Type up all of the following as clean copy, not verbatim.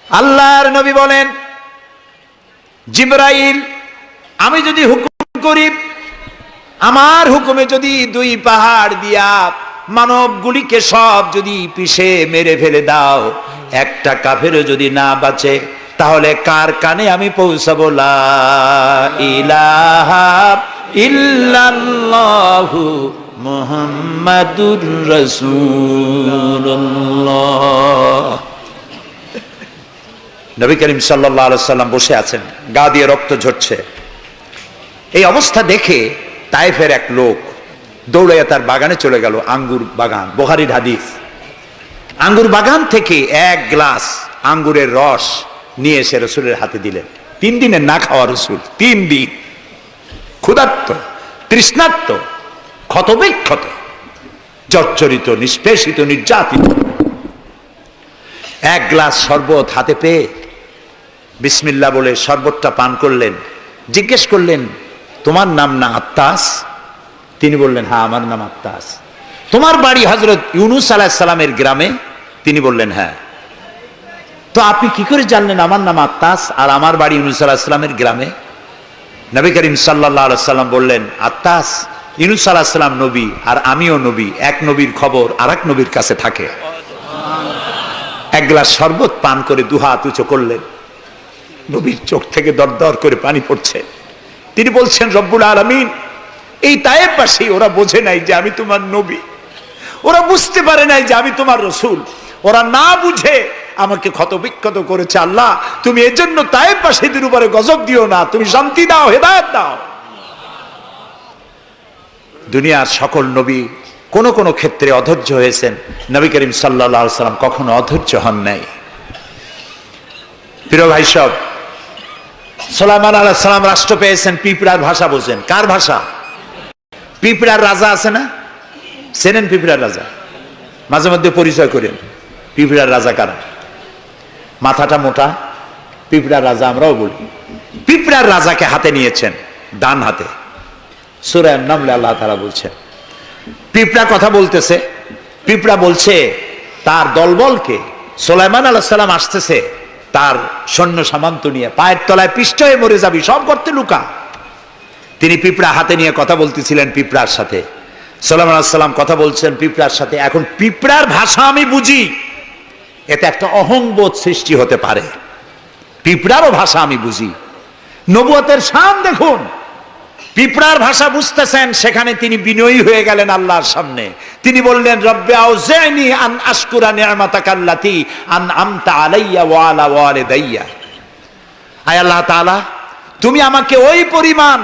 আল্লাহর নবী বলেন, জিবরাইল, আমি যদি হুকুম করি, আমার হুকুমে যদি দুই পাহাড় দিয়া মানবগুলিকে সব যদি পিষে মেরে ফেলে দাও, একটা কাফেরও যদি না বাঁচে, তাহলে কার কানে আমি পৌঁছাবো লা ইলাহা ইল্লাল্লাহু মুহাম্মাদুর রাসূলুল্লাহ। নবী করিম সাল্লাল্লাহু আলাইহি সাল্লাম বসে আছেন, গা দিয়ে রক্ত ঝরছে। এই অবস্থা দেখে তায়েফের এক লোক দৌড়াইয়া তার বাগানে চলে গেল, আঙ্গুর বাগান, বুখারীর হাদিস। আঙ্গুর বাগান থেকে এক গ্লাস আঙ্গুরের রস নিয়ে এসে রসুলের হাতে দিলেন। 3 দিনের না খাওয়া রসুল, 3 দিন ক্ষুধার্ত, তৃষ্ণার্ত, ক্ষতবিক্ষত, জর্জরিত, নিষ্পেষিত, নির্যাতিত। এক গ্লাস শরবত হাতে পেয়ে বিসমিল্লাহ বলে শরবতটা পান করলেন। জিজ্ঞেস করলেন, তোমার নাম না আত্তাস? তিনি বললেন, হ্যাঁ, আমার নাম আত্তাস। তোমার বাড়ি হযরত ইউনূস আলাইহিস সালামের গ্রামে? তিনি বললেন, হ্যাঁ। তো আপনি কি করে জানলেন আমার নাম আত্তাস আর আমার বাড়ি ইউনূস আলাইহিস সালামের গ্রামে? নবী করিম সাল্লাল্লাহু আলাইহি সাল্লাম বললেন, আত্তাস, ইউনূস আলাইহিস সালাম নবী আর আমিও নবী, এক নবীর খবর আরেক নবীর কাছে থাকে। এক গ্লাস শরবত পান করে দুহাত উঁচু করলেন। নবীর চোখ থেকে দরদর করে পানি পড়ছে। তিনি বলছেন, রব্বুল আলামিন, এই তায়েফবাসী ওরা বোঝে নাই যে আমি তোমার নবী, ওরা বুঝতে পারে নাই যে আমি তোমার রসুল, ওরা না বুঝে আমাকে ক্ষতবিক্ষত করেছে। আল্লাহ, তুমি এজন্য তায়েফবাসীদের উপরে গজব দিও না, তুমি শান্তি দাও, হেদায়েত দাও। দুনিয়ার সকল নবী কোন কোন ক্ষেত্রে অধৈর্য হয়েছেন, নবী করিম সাল্লাল্লাহু আলাইহি সাল্লাম কখনো অধৈর্য হন নাই। প্রিয় ভাই সব, সুলাইমান আলাইহিস সালাম রাষ্ট্র পেয়েছেন, পিঁপড়ার ভাষা বোঝেন। কার ভাষা? পিঁপড়ার রাজা আছে না, চেনেন পিঁপড়ার রাজা? মাঝে মধ্যে পরিচয় করেন পিঁপড়ার রাজা কারা। মাথাটা মোটা, পিঁপড়ার রাজা আমরাও বলি। পিঁপড়ার রাজাকে হাতে নিয়েছেন, ডান হাতে। সূরা আন-নামলে আল্লাহ তাআলা বলছেন, পিঁপড়া কথা বলতেছে। পিঁপড়া বলছে তার দলবলকে, সুলাইমান আলাইহিস সালাম আসতেছে তার সৈন্য সামন্ত নিয়ে, পায়ের তলায় পিষ্ট হয়ে মরে যাবি, সব গর্তে লুকা। তিনি পিঁপড়া হাতে নিয়ে কথা বলতেছিলেন পিঁপড়ার সাথে। সুলাইমান আলাইহিস সালাম কথা বলছেন পিঁপড়ার সাথে। এখন পিঁপড়ার ভাষা আমি বুঝি, এতে একটা অহংবোধ সৃষ্টি হতে পারে। পিঁপড়ারও ভাষা আমি বুঝি। নবুয়তের শান দেখুন, পিঁপড়ার ভাষা বুঝতেছেন, সেখানে তিনি বিনয়ী হয়ে গেলেন আল্লাহর সামনে। তিনি বললেন, রব্বি আউজি'নি আন আশকুরা নি'মাতাকাল্লাতী আন'আমতা আলাইয়া ওয়া আলা ওয়ালিদাইয়া। আয় আল্লাহ তাআলা, তুমি আমাকে ওই পরিমাণ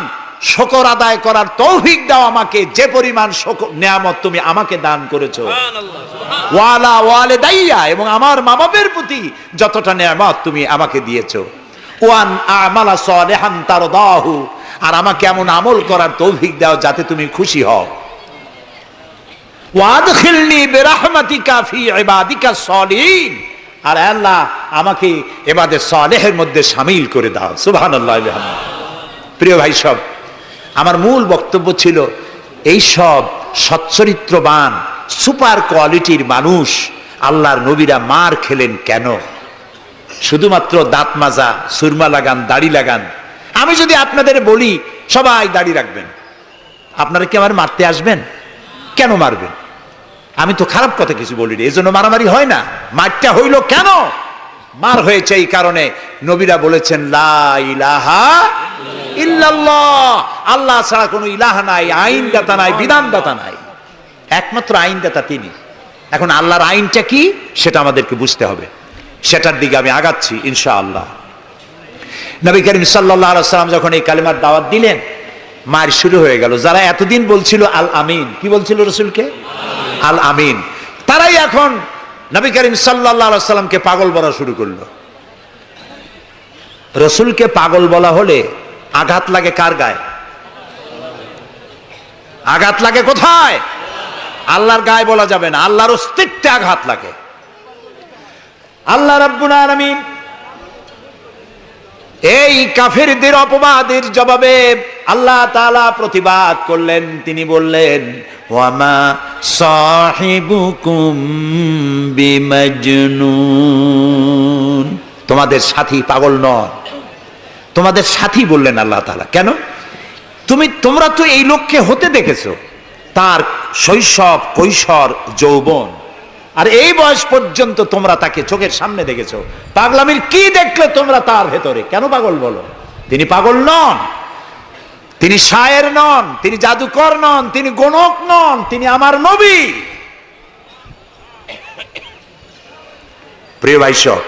শুকর আদায় করার তৌফিক দাও আমাকে, যে পরিমাণ নিয়ামত তুমি আমাকে দান করেছো। ওয়া আলা ওয়ালিদাইয়া, এবং আমার মা বাবার প্রতি যতটা নিয়ামত তুমি আমাকে দিয়েছো। ওয়ান আমালা সালিহান তারদাহু, আর আমাকে এমন আমল করার তৌফিক দাও যাতে তুমি খুশি হও। ওয়াদখিলনি বিরাহমাতিকা ফি ইবাদিকা সালিহিন, আর আল্লাহ আমাকে ইবাদে সালেহের মধ্যে শামিল করে দাও। সুবহানাল্লাহ ওয়া বিহামদিহি। প্রিয় ভাই সব, আমার মূল বক্তব্য ছিল এই সব সচ্চরিত্রবান সুপার কোয়ালিটির মানুষ আল্লাহর নবীরা মার খেলেন কেন? শুধুমাত্র দাঁত মাজা, সুরমা লাগান, দাড়ি লাগান। আমি যদি আপনাদের বলি সবাই দাড়ি রাখবেন, আপনারা কি আমার মারতে আসবেন? কেন মারবেন? আমি তো খারাপ কথা কিছু বলিনি, এজন্য মারামারি হয় না। মারটা হইল কেন? মার হয়েছে এই কারণে নবীরা বলেছেন, লা ইলাহা ইল্লাল্লাহ, আল্লাহ ছাড়া কোনো ইলাহা নাই, আইনদাতা নাই, বিধানদাতা নাই, একমাত্র আইনদাতা তিনি। এখন আল্লাহর আইনটা কি সেটা আমাদেরকে বুঝতে হবে, সেটার দিকে আমি আগাচ্ছি ইনশাআল্লাহ। নবী করিম সাল্লাল্লাহু আলাইহি সাল্লাম যখন এই কালিমার দাওয়াত দিলেন, মার শুরু হয়ে গেল। যারা এতদিন বলছিল আল আমিন, কি বলছিল রসুলকে? আল আমিন, তারাই এখন নবী করিম সাল্লাল্লাহু আলাইহি সাল্লামকে পাগল বলা শুরু করলো। রসুলকে পাগল বলা হলে আঘাত লাগে কার গায়ে? আঘাত লাগে কোথায়? আল্লাহর গায়ে বলা যাবে না, আল্লাহর অস্তিত্বে আঘাত লাগে। আল্লাহ রাব্বুল আলামিন এই কাফেরদের অপবাদের জবাবে আল্লাহ তাআলা প্রতিবাদ করলেন। তিনি বললেন, ওয়ামা সাহিবুকুম বিমাজনুন, তোমাদের সাথী পাগল নন, তোমাদের সাথী বললেন আল্লাহ তাআলা। কেন? তোমরা তো এই লোককে হতে দেখেছো, তার শৈশব, কৈশোর, যৌবন, আর এই বয়স পর্যন্ত তোমরা তাকে চোখের সামনে দেখেছো। পাগলামির কি দেখলে তোমরা তার ভেতরে? কেন পাগল বলো? তিনি পাগল নন, তিনি শায়ের নন, তিনি জাদুকর নন, তিনি গণক নন, তিনি আমার নবী। প্রিয় ভাইসব,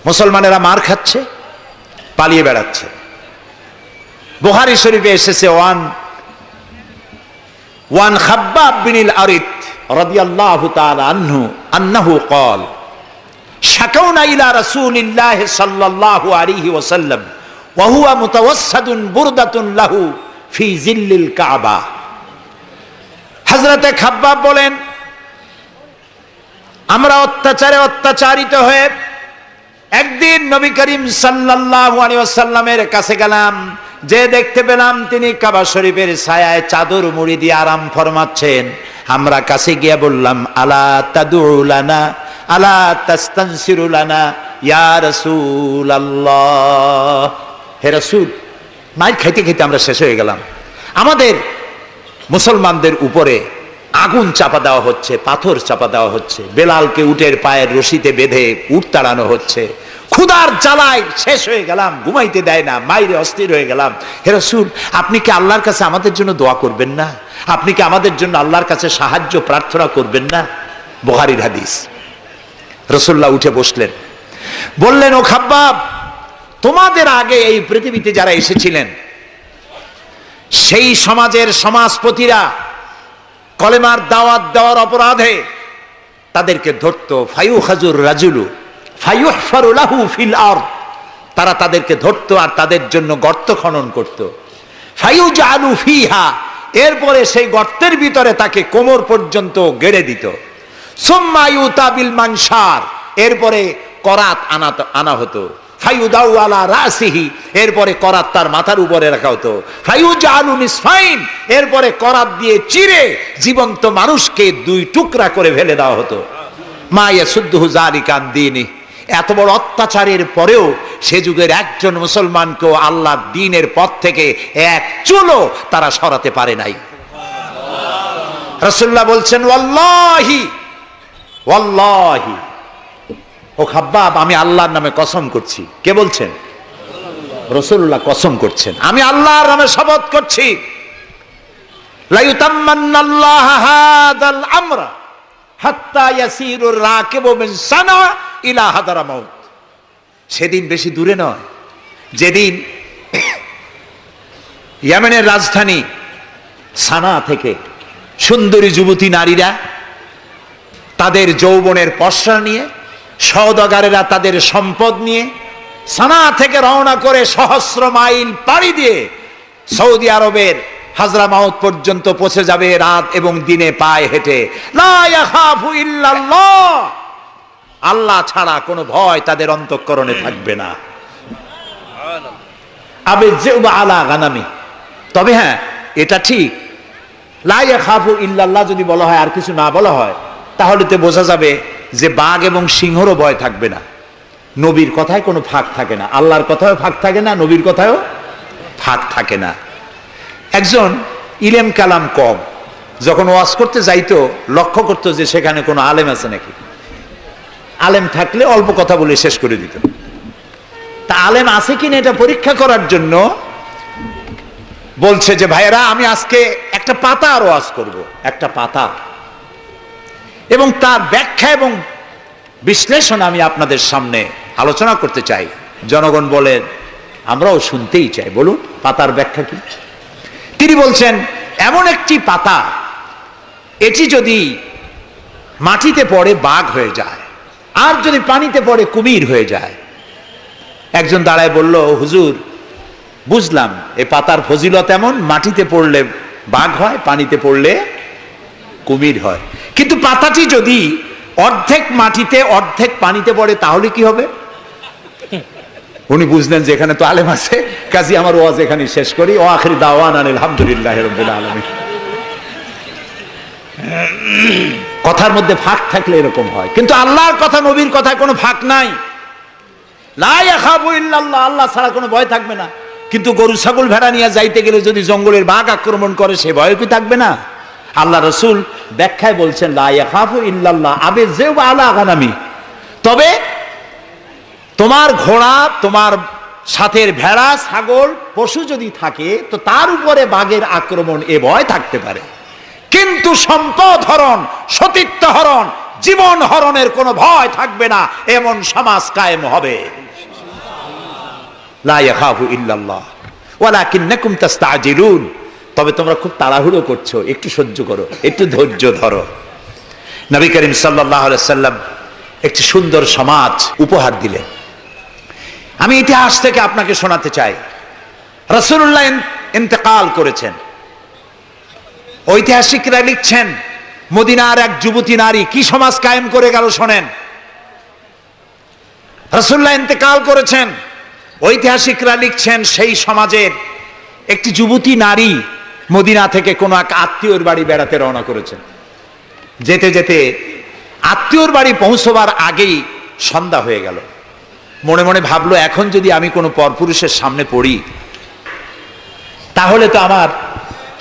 মুসলমানেরা মার খাচ্ছে, পালিয়ে বেড়াচ্ছে। বুখারী শরীফে এসেছে ওয়ান খাব্বাব বিনিল আরিত রাদিয়াল্লাহু তাআলা আনহু আন্নাহু ক্বাল শাকাউনা ইলা রাসূলিল্লাহি সাল্লাল্লাহু আলাইহি ওয়াসাল্লাম ওয়া হুয়া মুতাওয়াসসাদুন বুরদাতুন লাহু ফি জিল্লিল কাবা। হযরতে খাব্বাব বলেন, আমরা অত্যাচারিত হয়ে একদিন নবী করিম সাল্লাল্লাহু আলাইহি ওয়াসাল্লামের কাছে গেলাম, যে দেখতে পেলাম তিনি কাবা শরীফের ছায়ায় চাদর মুড়ি দিয়ে আরাম ফরমাচ্ছেন। আমরা কাছে গিয়ে বললাম, আলা তাদউ লানা আলা তাস্তানসিরু লানা ইয়া রাসূলুল্লাহ, হে রাসূল। মাইর খাইতে খাইতে আমরা শেষ হয়ে গেলাম। আমাদের মুসলমানদের উপরে আগুন চাপা দেওয়া হচ্ছে, পাথর চাপা দেওয়া হচ্ছে, বেলালকে উটের পায়ের রশিতে বেঁধে উট তাড়ানো হচ্ছে। ক্ষুধার জ্বালায় শেষ হয়ে গেলাম, ঘুমাইতে দেয় না, মাইরে অস্থির হয়ে গেলাম। হে রাসূল, আপনি কি আল্লাহর কাছে আমাদের জন্য দোয়া করবেন না? আপনি কি আমাদের জন্য আল্লাহর কাছে সাহায্য প্রার্থনা করবেন না? বুখারীর হাদিস। রাসূলুল্লাহ উঠে বসলেন, বললেন, ও খাব্বাব, তোমাদের আগে এই পৃথিবীতে যারা এসেছিলেন সেই সমাজের সমাজপতিরা কলেমার দাওয়াত দেওয়ার অপরাধে তাদেরকে ধরতো। ফায়ুখাজুর রাজুলু ফায়ুহফারু লাহু ফিল আরদ, তারা তাদেরকে ধরতো আর তাদের জন্য গর্ত খনন করত। ফায়ুজালু ফিহা, এরপরে সেই গর্তের ভিতরে তাকে কোমর পর্যন্ত গেড়ে দিত। সুম্মা ইউতা বিল মানশার, এরপরে করাত আনা হতো। ফায়ুদাউ আলা রাসিহি, এরপরে করাত তার মাথার উপরে রাখা হতো। ফায়ুজালু নিসফাইন, এরপরে করাত দিয়ে চিরে জীবন্ত মানুষকে দুই টুকরা করে ফেলে দেওয়া হতো। মা ইয়াসুদ্দুহু যালিকা আন দীনি, এত বড় অত্যাচারের পরেও সে যুগের একজন মুসলমানকেও আল্লাহর দ্বীনের পথ থেকে এক চুলও তারা সরাতে পারে নাই। রাসূলুল্লাহ বলছেন, ওয়াল্লাহি ওয়াল্লাহি, ও খাব্বাব, আমি আল্লাহর নামে কসম করছি। কে বলছেন? রাসূলুল্লাহ কসম করছেন, আমি আল্লাহর নামে শপথ করছি, লা ইউতাম্মান্নাল্লাহু হাযাল আমরা হাত্তা ইয়াসিরুর রাকিবু মিন সানা ইলা হাদারামাউত। সেদিন বেশি দূরে নয়, যেদিন ইয়েমেনের রাজধানী সানা থেকে সুন্দরী যুবতী নারীরা তাদের যৌবনের পসরা নিয়ে, সওদাগারেরা তাদের সম্পদ নিয়ে সানা থেকে রওনা করে সহস্র মাইল পাড়ি দিয়ে সৌদি আরবের হাজরামাউত পর্যন্ত পৌঁছে যাবে রাত এবং দিনে পায়ে হেঁটে। লা ইয়াখাফু ইল্লাল্লাহ, আল্লাহ ছাড়া কোনো ভয় তাদের অন্তঃকরণে থাকবে না। আবিযুবা আলা গানামি, তবে হ্যাঁ, এটা ঠিক, লা ইয়াখাফু ইল্লাল্লাহ যদি বলা হয় আর কিছু না বলা হয়, তাহলে তো বোঝা যাবে যে বাঘ এবং সিংহরও ভয় থাকবে না। নবীর কথায় কোনো ফাঁক থাকে না, আল্লাহর কথায়ও ফাঁক থাকে না, নবীর কথায়ও ফাঁক থাকে না। একজন ইলেম কালাম কম যখন ওয়াজ করতে যাইতো, লক্ষ্য করতো যে সেখানে কোনো আলেম আছে নাকি। আলেম থাকলে অল্প কথা বলে শেষ করে দিত। তা আলেম আছে কিনা এটা পরীক্ষা করার জন্য বলছে যে, ভাইয়েরা, আমি আজকে একটা পাতা আর ওয়াজ করব, একটা পাতা, এবং তার ব্যাখ্যা এবং বিশ্লেষণ আমি আপনাদের সামনে আলোচনা করতে চাই। জনগণ বলেন, আমরাও শুনতেই চাই, বলুন পাতার ব্যাখ্যা কি? তিনি বলছেন, এমন একটি পাতা, এটি যদি মাটিতে পড়ে বাঘ হয়ে যায়, আর যদি পানিতে পড়ে কুমির হয়ে যায়। একজন দাঁড়ায় বলল, হুজুর, বুঝলাম এই পাতার ফজিলত এমন, মাটিতে পড়লে বাঘ হয়, পানিতে পড়লে কুমির হয়, কিন্তু পাতাটি যদি অর্ধেক মাটিতে অর্ধেক পানিতে পড়ে তাহলে কি হবে? উনি বুঝলেন যে এখানে তো আলেম আছে, কাজী আমার ওয়াজ এখানে শেষ করি। ও আখিরি দাওয়ানা আলহামদুলিল্লাহি রাব্বিল আলামিন। কথার মধ্যে ফাঁক থাকলে এরকম হয়, কিন্তু আল্লাহর কথা, নবীর কথায় কোনো ফাঁক নাই। লা ইয়াখাফু ইল্লাল্লাহ, আল্লাহ ছাড়া কোনো ভয় থাকবে না। কিন্তু গরু ছাগল ভেড়া নিয়ে যাইতে গেলে যদি জঙ্গলের বাঘ আক্রমণ করে, সে ভয় কি থাকবে না? আল্লাহ রাসূল ব্যাখ্যায় বলছেন লা ইয়াখাফু ইল্লাল্লাহ আবিযু আলা গানামি, তবে তোমার ঘোড়া, তোমার সাথের ভেড়া ছাগল পশু যদি থাকে তো তার উপরে বাঘের আক্রমণ এ ভয় থাকতে পারে, কিন্তু সম্পদ হরণ, সতীত্ব হরণ, জীবন হরণের কোনো ভয় থাকবে না, এমন সমাজ কায়েম হবে। লা ইয়াখাফু ইল্লাল্লাহ ওয়ালাকিন্নাকুম তাস্তাজিলুন, তবে তোমরা খুব তাড়াহুড়ো করছো, একটু সহ্য করো, একটু ধৈর্য ধরো। নবী করিম সাল্লাল্লাহু আলাইহি সাল্লাম একটি সুন্দর সমাজ উপহার দিলেন। আমি ইতিহাস থেকে আপনাকে শোনাতে চাই। রাসূলুল্লাহ ইন্তেকাল করেছেন, ঐতিহাসিকরা লিখছেন মদিনার এক যুবতী নারী কি সমাজ কায়েম করে গেল শোনেন। রাসূলুল্লাহ ইন্তেকাল করেছেন, ঐতিহাসিকরা লিখছেন সেই সমাজের একটি যুবতী নারী মদিনা থেকে কোনো এক আত্মীয়র বাড়ি বেড়াতে রওনা করেছেন। যেতে যেতে আত্মীয়র বাড়ি পৌঁছবার আগেই সন্ধ্যা হয়ে গেল। মনে মনে ভাবলো, এখন যদি আমি কোনো পরপুরুষের সামনে পড়ি তাহলে তো আমার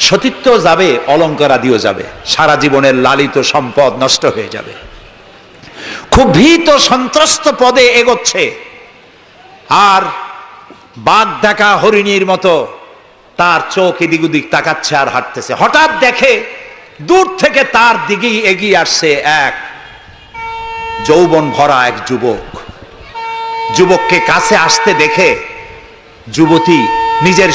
সতীত্ব যাবে, অলংকার আদিও যাবে, সারা জীবনের লালিত সম্পদ নষ্ট হয়ে যাবে। খুব ভীত সন্ত্রস্ত পদে এগোচ্ছে, আর বাঘ দেখা হরিণীর মতো তার চোখ এদিক ওদিক তাকাচ্ছে আর হাঁটতেছে। হঠাৎ দেখে দূর থেকে তার দিকেই এগিয়ে আসছে এক যৌবন ভরা এক যুবক। যুবককে কাছে আসতে দেখে যুবতী নিজের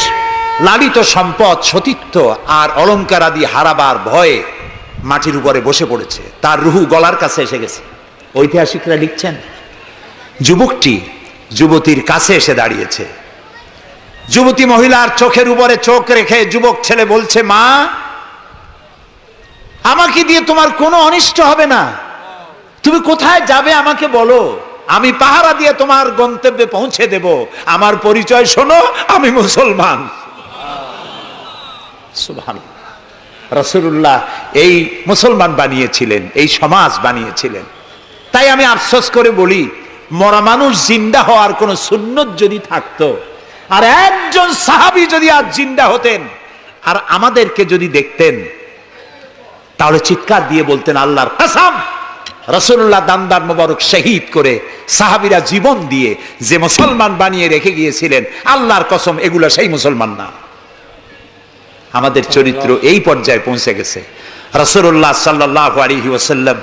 লালিত সম্পদ, সতীত্ব আর অলংকার আদি হারাবার ভয়ে মাটির উপরে বসে পড়েছে, তার রুহু গলার কাছে এসে গেছে। ঐতিহাসিকরা লিখছেন যুবকটি যুবতীর কাছে এসে দাঁড়িয়েছে। যুবতী মহিলার চোখের উপরে চোখ রেখে যুবক ছেলে বলছে, মা, আমাকে দিয়ে তোমার কোনো অনিষ্ট হবে না, তুমি কোথায় যাবে আমাকে বলো, আমি পাহারা দিয়ে তোমার গন্তব্যে পৌঁছে দেব। আমার পরিচয় শোনো, আমি মুসলমান। সুবহানাল্লাহ। রাসূলুল্লাহ এই মুসলমান বানিয়েছিলেন, এই সমাজ বানিয়েছিলেন। তাই আমি আফসোস করে বলি, মরা মানুষ জিন্দা হওয়ার কোন সুন্নত যদি থাকতো, আর একজন সাহাবী যদি আজ জিন্দা হতেন আর আমাদেরকে যদি দেখতেন, তাহলে চিৎকার দিয়ে বলতেন আল্লাহর কসম, রাসূলুল্লাহ দান্দার মোবারক শহীদ করে সাহাবীরা জীবন দিয়ে যে মুসলমান বানিয়ে রেখে গিয়েছিলেন, আল্লাহর কসম এগুলো সেই মুসলমান না। আমাদের চরিত্র এই পর্যায়ে পৌঁছে গেছে। রাসূলুল্লাহ সাল্লাল্লাহু আলাইহি ওয়াসাল্লাম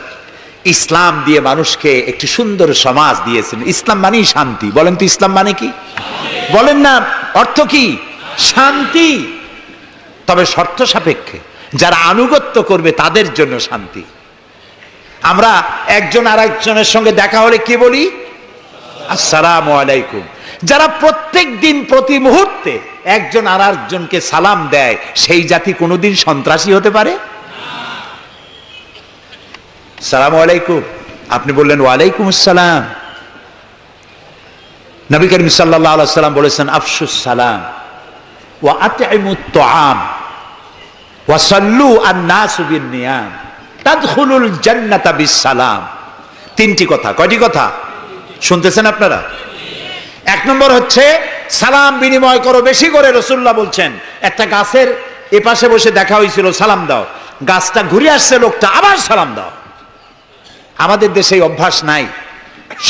ইসলাম দিয়ে মানুষকে একটি সুন্দর সমাজ দিয়েছেন। ইসলাম মানেই শান্তি। বলেন তো ইসলাম মানে কি? বলেন না, অর্থ কি? শান্তি। তবে শর্ত সাপেক্ষে, যারা আনুগত্য করবে তাদের জন্য শান্তি। আমরা একজন আর একজনের সঙ্গে দেখা হলে কি বলি? আসসালামু আলাইকুম। যারা প্রত্যেক দিন প্রতি মুহূর্তে একজন আর একজনকে সালাম দেয়, সেই জাতি কোনোদিন সন্ত্রাসী হতে পারে? সালামু আলাইকুম, আপনি বললেন ওয়ালাইকুম আসসালাম। নবী করিম সাল্লাল্লাহু আলাইহি ওয়াসাল্লাম বলেছেন আফশুস সালাম ওয়া আতইমুত তুআম ওয়া সাল্লু আন-নাসু বিন-নিয়াম তাদখুলুল জান্নাতা বিস-সালাম। তিনটি কথা। কয়টি কথা শুনতেছেন আপনারা? এক নম্বর হচ্ছে সালাম বিনিময় করো বেশি করে। রাসূলুল্লাহ বলছেন, একটা গাছের এপাশে বসে দেখা হয়েছিল, সালাম দাও। গাছটা ঘুরে আসছে, লোকটা আবার সালাম দাও। আমাদের দেশে এই অভ্যাস নাই।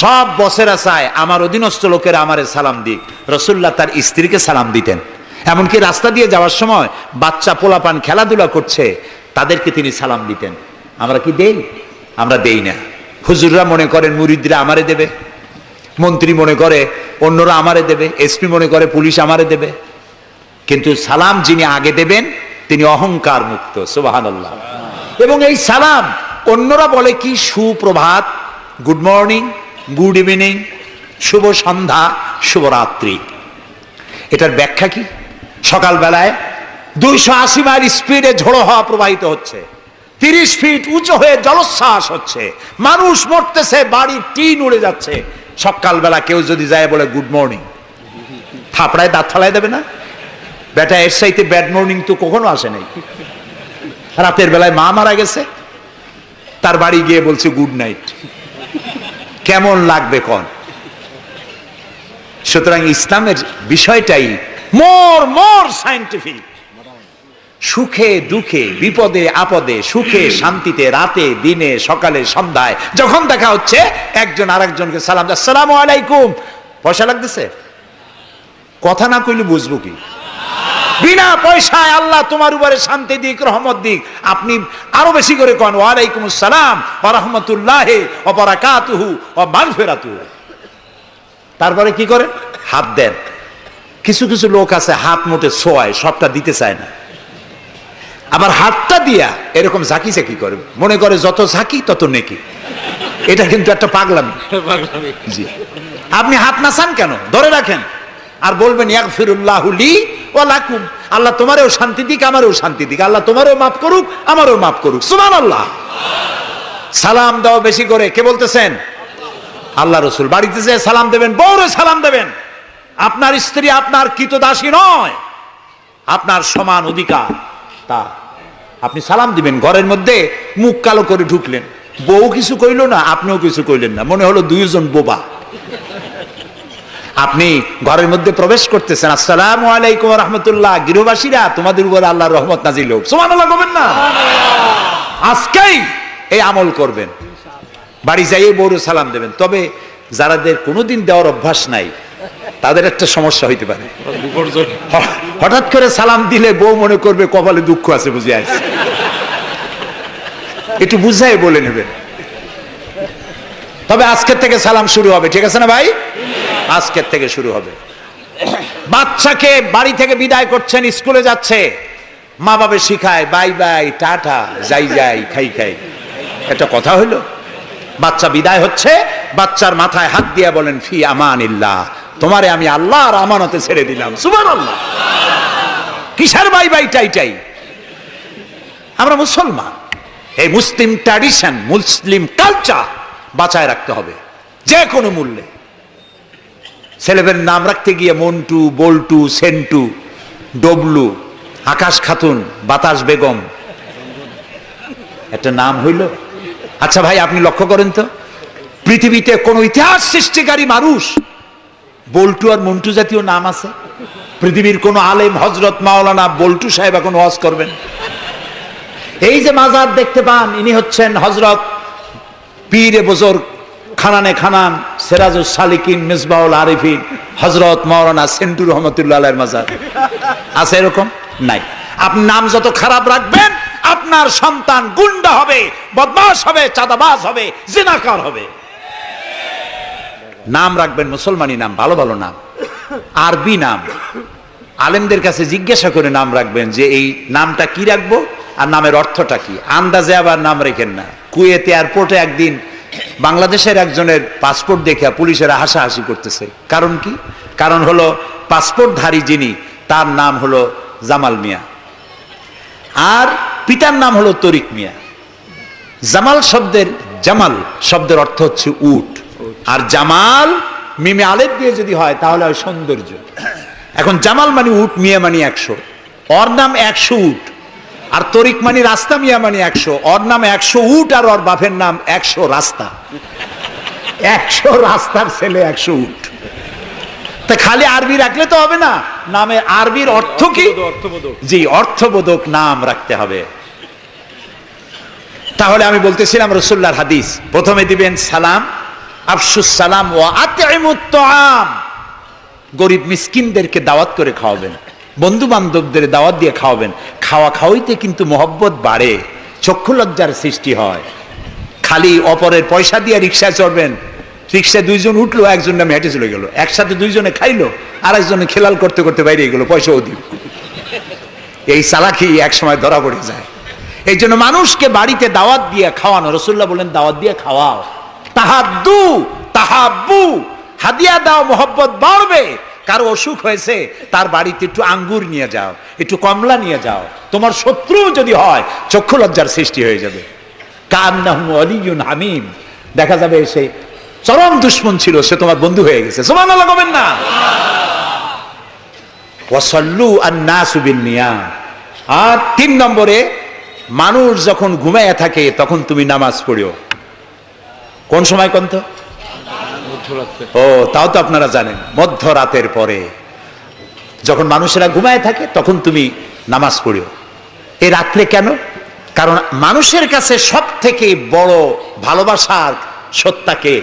সব বসেরা চায় আমার অধীনস্থ লোকেরা আমারে সালাম দিক। রাসূলুল্লাহ তার স্ত্রীকে সালাম দিতেন। এমনকি রাস্তা দিয়ে যাওয়ার সময় বাচ্চা পোলাপান খেলাধুলা করছে, তাদেরকে তিনি সালাম দিতেন। আমরা কি দেই? আমরা দেই না। হুজুররা মনে করেন মুরিদরা আমারে দেবে, মন্ত্রী মনে করে অন্যরা আমারে দেবে, এসপি মনে করে পুলিশ আমারে দেবে। কিন্তু সালাম যিনি আগে দেবেন তিনি অহংকার মুক্ত। সুবহানাল্লাহ। এবং এই সালাম অন্যরা বলে কি? সুপ্রভাত, গুড মর্নিং, গুড ইভিনিং, শুভ সন্ধ্যা, শুভরাত্রি। এটার ব্যাখ্যা কি? সকালবেলায় 280 মাইল স্পিডে ঝোড়ো হওয়া প্রবাহিত হচ্ছে, 30 ফিট উঁচু হয়ে জলোচ্ছ্বাস হচ্ছে, মানুষ মরতেছে, বাড়ির টিন উড়ে যাচ্ছে। সকালবেলা কেউ যদি যায় বলে গুড মর্নিং, থাপড়ায় দাঁত ফালাই দেবে না? বেটা, এর চাইতে ব্যাড মর্নিং তো কখনো আসে নাই। রাতের বেলায় মা মারা গেছে, তার বাড়ি গিয়ে বলছে গুড নাইট। কেমন লাগবে কোন? সুতরাং ইসলামের বিষয়টাই মোর সায়েন্টিফিক। সুখে দুঃখে, বিপদে আপদে, সুখে শান্তিতে, রাতে দিনে, সকালে সন্ধ্যায় যখন দেখা হচ্ছে একজন আরেকজনকে সালাম, আসসালামু আলাইকুম। পয়সা লাগতেছে? কথা না কইলে বুঝবো কি? বিনা পয়সায় আল্লাহ তোমার উপরে শান্তি দিক, রহমত দিক। আপনি আরো বেশি করে কোন ওয়ালাইকুম আসসালাম ওয়া রাহমাতুল্লাহি ওয়া বারাকাতুহু ওয়া মাগফিরাতুহু। তারপরে কি করেন? হাত দেন। কিছু কিছু লোক আছে হাত মুঠে ছোঁয়ায়, সবটা দিতে চায় না। আবার হাতটা দিয়া এরকম ঝাঁকি ঝাঁকি করে, মনে করে যত ঝাঁকি তত নেকি। এটা কিন্তু একটা পাগলামি। জি, আপনি হাত নাচান কেন? ধরে রাখেন আর বলবেন ইয়াগফিরুল্লাহু লি ওয়া লাকুম। আল্লাহ তোমারও শান্তি দিক, আমারও শান্তি দিক। আল্লাহ তোমারও মাফ করুক, আমারও মাফ করুক। সুবহানাল্লাহ। সালাম দাও বেশি করে। কে বলতেছেন? আল্লাহ রাসূল। বাড়িতে যেয়ে সালাম দেবেন, বউরে সালাম দেবেন। আপনার স্ত্রী আপনার কৃতদাসী নয়, আপনার সমান অধিকার তা। আপনি সালাম দিবেন। ঘরের মধ্যে মুখ কালো করে ঢুকলেন, বউ কিছু কইল না, আপনিও কিছু কইলেন না, মনে হলো দুইজন বোবা। আপনি ঘরের মধ্যে প্রবেশ করতেছেন, আসসালামু আলাইকুম ওয়া রাহমাতুল্লাহ। গৃহবাসীরা তোমাদের উপর আল্লাহর রহমত নাজিল হোক। সুবহানাল্লাহ বলবেন না? আজকেই এই আমল করবেন। বাড়ি যাইয়ে বউরে সালাম দেবেন। তবে যারাদের কোনোদিন দেওয়ার অভ্যাস নাই তাদের একটা সমস্যা হইতে পারে। হঠাৎ করে সালাম দিলে বউ মনে করবে কপালে দুঃখ আছে বুঝে আসছে। একটু বুঝাই বলে নেবেন। তবে আজকের থেকে সালাম শুরু হবে, ঠিক আছে না ভাই? আজকের থেকে শুরু হবে। বাচ্চাকে বাড়ি থেকে বিদায় করছেন, স্কুলে যাচ্ছে, মা বাবা শিখায় বাই বাই, টাটা, যাই যাই, খাই খাই। একটা কথা হইল? বাচ্চা বিদায় হচ্ছে, বাচ্চার মাথায় হাত দিয়ে বলেন ফি আমানিল্লাহ, তোমারে আমি আল্লাহর আমানতে ছেড়ে দিলাম। সুবহানাল্লাহ। কিসের বাই বাই টাই টাই? আমরা মুসলমান, এই মুসলিম ট্র্যাডিশন, মুসলিম কালচার বাঁচায় রাখতে হবে যে কোনো মূল্যে। ছেলেদের নাম রাখতে গিয়ে মন্টু, বল্টু, সেন্টু, ডবলু, আকাশ খাতুন, বাতাস বেগম, একটা নাম হইল? আচ্ছা ভাই, আপনি লক্ষ্য করেন তো, পৃথিবীতে কোন ইতিহাস সৃষ্টিকারী মানুষ বল্টু আর মন্টু জাতীয় নাম আছে? পৃথিবীর কোন আলেম, হযরত মাওলানা বল্টু সাহেব এখন ওয়াজ করবেন? এই যে মাজার দেখতে পান, ইনি হচ্ছেন হযরত পীরে বুজুর্গ খানানে খানান সিরাজুস সালিকিন মিসবাহুল আরিফিন হযরত মাওলানা সেন্টু রহমাতুল্লাহ আলাইহির মাজার আছে? এরকম নাই। আপনি নাম যত খারাপ রাখবেন, আপনার সন্তান গুন্ডা হবে, বদমাশ হবে, চাঁদাবাজ হবে, জিনাকার হবে। নাম রাখবেন মুসলমানি নাম, ভালো ভালো নাম, আরবি নাম। আলেমদের কাছে জিজ্ঞাসা করে নাম রাখবেন যে এই নামটা কি রাখবো আর নামের অর্থটা কি। আন্দাজে আবার নাম রেখেন না। কুয়েত এয়ারপোর্টে একদিন বাংলাদেশের একজনের পাসপোর্ট দেখে পুলিশেরা হাসাহাসি করতেছে। কারণ কি? কারণ হলো পাসপোর্টধারী যিনি, তার নাম হলো জামাল মিয়া, আর পিতার নাম হলো তরিক মিয়া। জামাল শব্দের অর্থ হচ্ছে উট, আর জামাল মিমে আলেফ দিয়ে যদি হয় তাহলে হয় সৌন্দর্য। এখন জামাল মানে উট, মিয়া মানে 100, ওর নাম 100 উট। আর তরিক মানে রাস্তা, মিয়া মানে 100, ওর নাম 100 উট আর ওর বাপের নাম 100 রাস্তা। 100 রাস্তার ছেলে 100 উট। তা খালি আরবি রাখলে তো হবে না, নামে আরবির অর্থ কি? জি, অর্থবোধক নাম রাখতে হবে। তাহলে আমি বলতেছিলাম রাসূলুল্লাহর হাদিস, প্রথমে দিবেন সালাম, আফশুস সালাম ওয়া আতইমুত তাআম। গরিব মিসকিনদেরকে দাওয়াত করে খাওয়াবেন, বন্ধু বান্ধবদের দাওয়াত দিয়ে খাওয়াবেন। খাওয়া খাওয়াইতে কিন্তু মহব্বত বাড়ে, চক্ষু লজ্জার সৃষ্টি হয়। খালি অপরের পয়সা দিয়ে রিকশায় চড়বেন, রিকশায় দুইজন উঠলো, একজন নামে হেঁটে চলে গেল, একসাথে দুইজনে খাইলো, আর একজনে খেলাল করতে করতে বাইরে গেল, পয়সাও দিল। এই চালাকি এক সময় ধরা পড়ে যায়। এই জন্য মানুষকে বাড়িতে দাওয়াত দিয়ে খাওয়ানো, রাসূলুল্লাহ বলেন দাওয়াত দিয়ে খাওয়াও। তাহাদ্দু তাহাব্বু, হাদিয়া দাও, মহব্বত বাড়বে। কারো অসুখ হয়েছে, তার বাড়িতে একটু আঙ্গুর নিয়ে যাও, একটু কমলা নিয়ে যাও। তোমার শত্রু যদি হয়, চক্ষু লজ্জার সৃষ্টি হয়ে যাবে। কান্নাহু ওয়ালিয়ুন হামিম, দেখা যাবে সে চরম দুশমন ছিল, সে তোমার বন্ধু হয়ে গেছে। সুবহানাল্লাহ বলেন না? ওয়াসাল্লু আন-নাসু বিন-নিয়াম। আর 3 নম্বরে, মানুষ যখন ঘুমায় থাকে তখন তুমি নামাজ পড়িও। কোন সময়? কোন তো ও তাও তো আপনারা জানেন, মধ্যরাতের পরে যখন মানুষেরা ঘুমায় থাকে তখন তুমি নামাজ পড়িও। এই রাত্রে কেন? কারণ মানুষের কাছে সব থেকে বড় ভালোবাসার সত্তাকে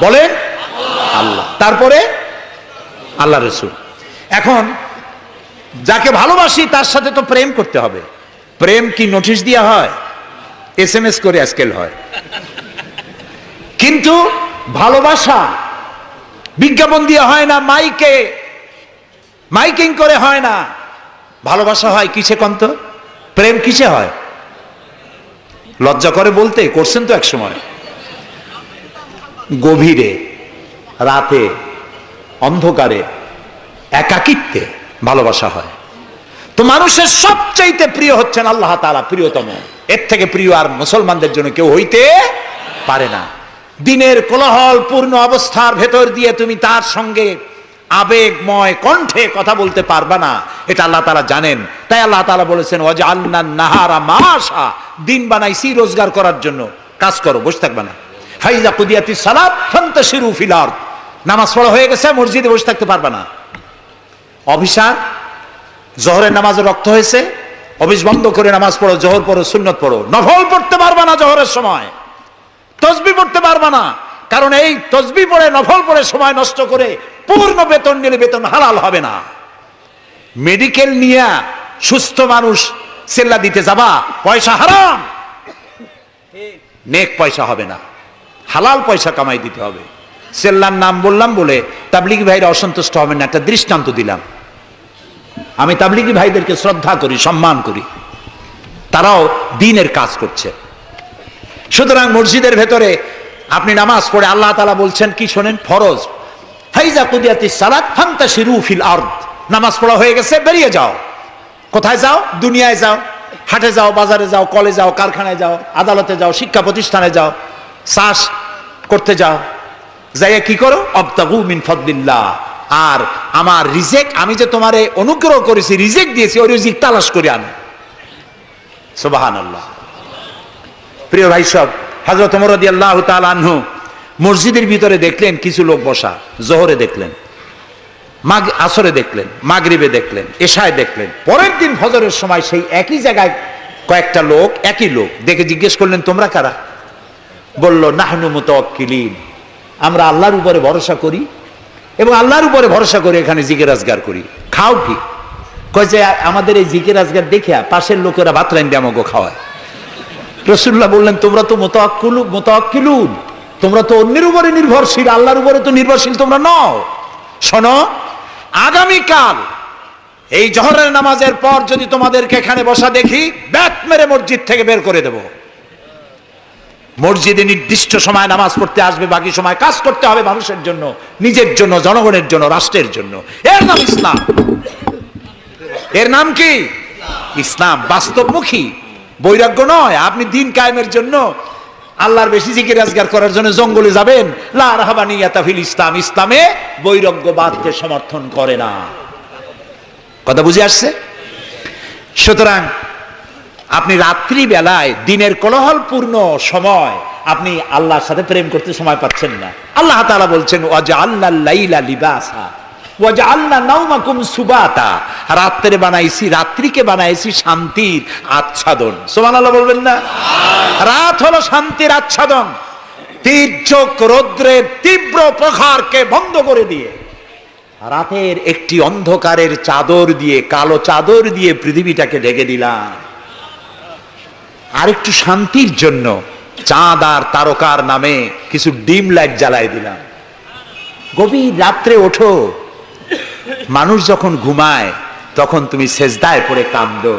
বলেন আল্লাহ, তারপরে আল্লাহ রাসূল। এখন যাকে ভালোবাসি তার সাথে তো প্রেম করতে হবে। প্রেম কি নোটিশ দেওয়া হয়? SMS করে আজকাল হয়। কিন্তু ভালোবাসা বিজ্ঞাপন দিয়ে হয় না, মাইকিং করে হয় না। ভালোবাসা হয় কিসে কন্ত? প্রেম কিসে হয়? লজ্জা করে বলতে, করছেন তো এক সময়। গভীরে, রাতে, অন্ধকারে, একাকিত্বে ভালোবাসা হয়। তো মানুষের সবচাইতে প্রিয় হচ্ছেন আল্লাহ তাআলা, প্রিয়তম। এর থেকে প্রিয় আর মুসলমানদের জন্য কেউ হইতে পারে না। দিনের কোলাহল পূর্ণ অবস্থার ভেতর দিয়ে তুমি তার সঙ্গে আবেগময় কণ্ঠে কথা বলতে পারবা না, এটা আল্লাহ তাআলা জানেন। তাই আল্লাহ তাআলা বলেছেন ওয়াজআলনান নাহারা মাশা, দিন বানাইছি রোজগার করার জন্য, কাজ করো, বসে থাকবা না। ফাইজা কুদিয়াতিস সালাত ফান্তাশিরু ফিল আরদ, নামাজ পড়া হয়ে গেছে, মসজিদে বসে থাকতে পারবা না। অভিশাপ, জোহরের নামাজে রক্ত হয়েছে, অফিস বন্ধ করে নামাজ পড়ো, জোহর পড়ো, সুন্নত পড়ো। নফল পড়তে পারবা না জোহরের সময়, তসবিহ পড়তে পারবা না, কারণ এই তসবিহ পড়ে নফল পড়ে সময় নষ্ট করে পূর্ণ বেতন নিলে বেতন হালাল হবে না। মেডিকেল নিয়ে সুস্থ মানুষ সেল্লা দিতে যাবা, পয়সা হারাম, নেক পয়সা হবে না, হালাল পয়সা কামাই দিতে হবে। সেল্লার নাম বললাম বলে তাবলিগি ভাইরা অসন্তুষ্ট হবেন না, একটা দৃষ্টান্ত দিলাম। আমি তাবলিগি ভাইদেরকে শ্রদ্ধা করি, সম্মান করি, তারাও দ্বীনের কাজ করছে। সুতরাং মসজিদের ভেতরে আপনি নামাজ পড়ে আল্লাহ তাআলা বলছেন কি শোনেন, ফরজ, ফাইজা কুদিয়াতিস সালাত ফান্তাশিরু ফিল আরদ, নামাজ পড়া হয়ে গেছে, বেরিয়ে যাও। কোথায় যাও? দুনিয়ায় যাও, হাটে যাও, বাজারে যাও, কলে যাও, কারখানায় যাও, আদালতে যাও, শিক্ষা প্রতিষ্ঠানে যাও, চাষ করতে যাও। যাইয়া কি করো? আবতাগু মিন ফাদলিল্লাহ, আর আমার রিজিক, আমি যে তোমারে অনুগ্রহ করেছি, রিজিক দিয়েছি, ওই রিজিক তালাশ করে আনো। সুবহানাল্লাহ। প্রিয় ভাই সব, হযরত ওমর রাদিয়াল্লাহু তাআলা আনহু মসজিদের ভিতরে দেখলেন কিছু লোক বসা, জোহরে দেখলেন, আসরে দেখলেন, মাগরিবে দেখলেন, এশায় দেখলেন। পরের দিন ফজরের সময় সেই একই জায়গায় কয়েকটা লোক, একই লোক দেখে জিজ্ঞেস করলেন তোমরা কারা? বলল নাহনু মুতাওয়াক্কিলিন, আমরা আল্লাহর উপরে ভরসা করি এবং আল্লাহর উপরে ভরসা করে এখানে জিকির আজগার করি। খাও কি? কয় যে আমাদের এই জিকির আজগার দেখে পাশের লোকেরা ভাত রাইন্দে আমাকে খাওয়ায়। রাসূলুল্লাহ বললেন তোমরা তো মুতাওয়াক্কিলুন, তোমরা তো অন্যের উপরে নির্ভরশীল, আল্লাহর উপরে তো নির্ভরশীল তোমরা নও। শোনো, আগামীকাল এই জোহরের নামাজের পর যদি তোমাদেরকে এখানে বসা দেখি, ব্যাট মেরে মসজিদ থেকে বের করে দেব। মসজিদে নির্দিষ্ট সময় নামাজ পড়তে আসবে, বাকি সময় কাজ করতে হবে মানুষের জন্য, নিজের জন্য, জনগণের জন্য, রাষ্ট্রের জন্য। এর নাম ইসলাম। এর নাম কি? ইসলাম। বাস্তবমুখী, বৈরাগ্য নয়। আপনি দিন কায়েমের জন্য, আল্লাহর বেশি জিকির আজগার করার জন্য জঙ্গলে যাবেন, লা রাহবানিয়াতা ফিল ইসলাম, ইসলামে বৈরাগ্যবাদকে সমর্থন করে না। কথা বুঝে আসছে? সুতরাং আপনি রাত্রি বেলায়, দিনের কোলাহলপূর্ণ সময়, আপনি আল্লাহর সাথে প্রেম করতে সময় পাচ্ছেন না। আল্লাহ তাআলা বলছেন ওয়াজআলনাল লাইলা লিবাসা ওয়াজআলনা নাওমাকুম সুবাতা, রাত্রে বানাইছি, রাত্রিকে বানাইছি শান্তির আচ্ছাদন। সুবহানাল্লাহ বলবেন না? রাত হলো শান্তির আচ্ছাদন। তীর্যক রৌদ্রের তীব্র প্রখারকে বন্ধ করে দিয়ে রাতের একটি অন্ধকারের চাদর দিয়ে, কালো চাদর দিয়ে পৃথিবীটাকে ঢেকে দিলাম। আর একটু শান্তির জন্য চাঁদ আর তারকার নামে কিছু ডিম লাইট জ্বালাই দিলাম। গভীর রাত্রে ওঠো, মানুষ যখন ঘুমায় তখন তুমি সেজদায় পড়ে কাঁদো।